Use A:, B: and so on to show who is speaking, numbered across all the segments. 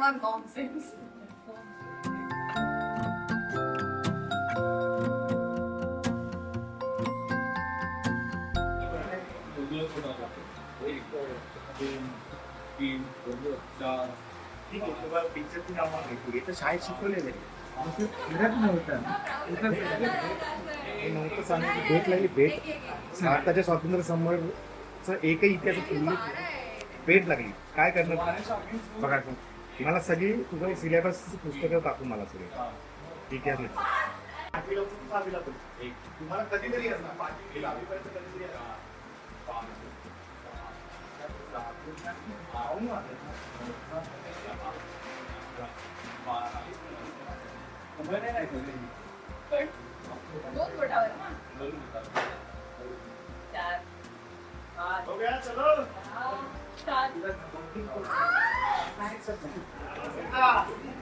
A: ठरवणार नॉनसेन्स.
B: ठीक आहे, तुम्हाला पिक्चरची नावं माहिती आहे, तर शाळेत शिकवलेलं आहे. फिरत नव्हतं हे नव्हतं सांगितलं. भेट लागली भेट. भारताच्या स्वातंत्र्य समरचा एकही इतिहास भेट लागली. काय करणार बघा, मला सगळी तुझं सिलेबस पुस्तकं टाकून मला सगळे इतिहास तुम्हाला कधीतरी
A: दोन बोटावर ना. 4 5
B: हो गया, चलो
A: 7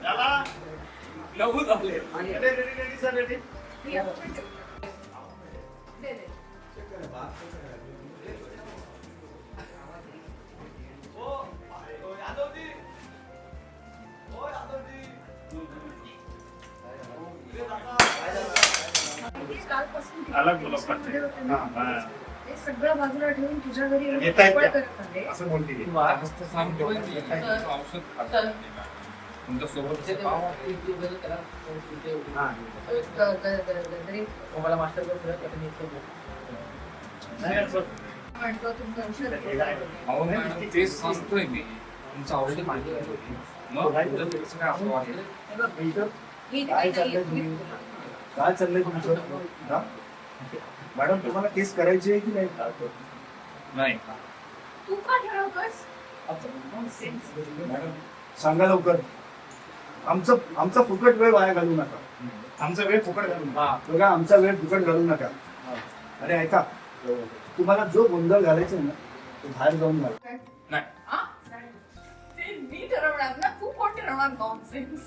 B: चला
C: लघु झाले.
B: Ready sir ready.
A: दे दे. कालपासून
B: अलग बोला
A: मध्ये होते ना.
B: हां हां
A: हे सगळं बाजूला ठेवून तुझ्या घरी येऊन
B: येतायत
A: फडफड
B: त्या.
A: करत आले.
B: असं बोलते ती.
C: जास्त सांगतो औषध खातो तुमच्या सोबत
B: हां
A: गदरी
D: मला मास्टर कोर्स
B: नाही असं
A: म्हणतो तुमचं औषध
C: अहो मॅडम तेच सांगतोय मी तुमचं औषध माहिती मग तुझं कसं काय असं वाटलं.
B: काय चाललंय तुम्ही? काय चाललंय तुमचं हा? मॅडम तुम्हाला केस करायची आहे की नाही?
C: नाही
A: तू का ठरवतोस?
B: मॅडम सांगा लवकर. आमचा फुकट वेळ वाया घालू नका. आमचा वेळ फुकट घालू नका. बघा, आमचा वेळ फुकट घालू नका. अरे ऐका, तुम्हाला जो गोंधळ घालायचा ना तो बाहेर जाऊन घाला.
C: नाही
A: हा? ते मी ठरवणार ना, तू कोण ठरवणार नॉनसेन्स.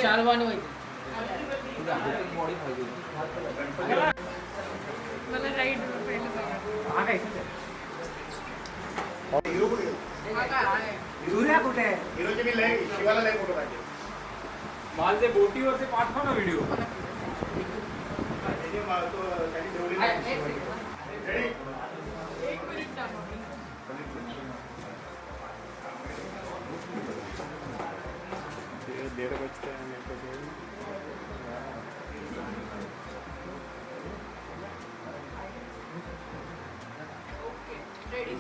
D: शालवानी
A: मला राईट
D: कुठे
B: हिरोची मी लय शिवाला लय फोटो काढले.
C: मला ते बोटीवरचे पाठवा ना व्हिडिओ.
B: त्यांनी ठेवलेली आहे. Ready?
A: एक मिनिट थांबा.
B: डेढ़ बजते हैं मेरे को
A: ओके रेडी